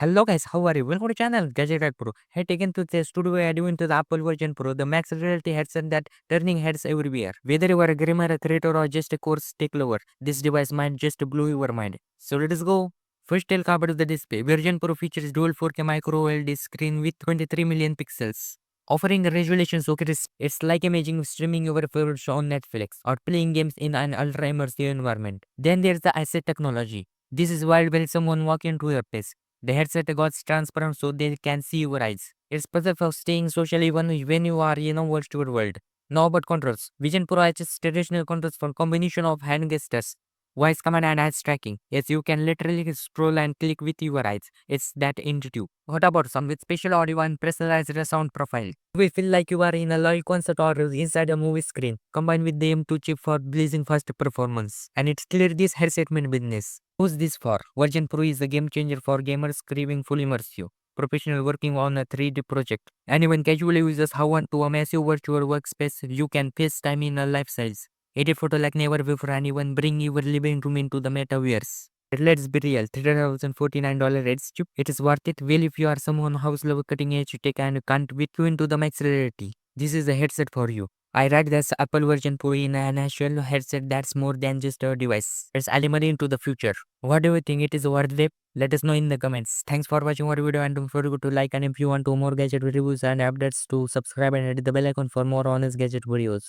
Hello guys, how are you? Welcome to channel Gadget Pro. Hey, taken to the studio I do into the Apple version Pro, the max reality headset that turning heads everywhere. Whether you are a gamer, a creator, or just a course tech lover, this device might just blow your mind. So let's go. First, tell about the display. Version Pro features dual 4K micro OLED screen with 23 million pixels. Offering a resolution so crisp, it's like imaging streaming your favorite show on Netflix or playing games in an ultra immersive environment. Then there's the EyeSight technology. This is wild when someone walks into your place. The headset got transparent so they can see your eyes. It's perfect for staying social even when you are in a virtual world. Now about controls. Vision Pro has traditional controls for combination of hand gestures, voice command and eyes tracking. Yes, you can literally scroll and click with your eyes. It's that intuitive. What about some with special audio and personalized sound profile? We feel like you are in a live concert or inside a movie screen, combined with the M2 chip for blazing fast performance. And it's clear this headset meant business. Who's this for? Version Pro is a game changer for gamers craving full immersive. Professional working on a 3D project. Anyone casually uses how want to a massive virtual workspace you can FaceTime in a life size. Edit photo like never before anyone bring your living room into the metaverse. Let's be real, $3,049 it's cheap. It is worth it well if you are someone who's love cutting edge tech and can't wait to into the max reality. This is a headset for you. I read this Apple version Pro in an actual headset that's more than just a device. It's element into the future. What do you think? It is worth it? Let us know in the comments. Thanks for watching our video and don't forget to like, and if you want to more gadget reviews and updates to subscribe and hit the bell icon for more honest gadget videos.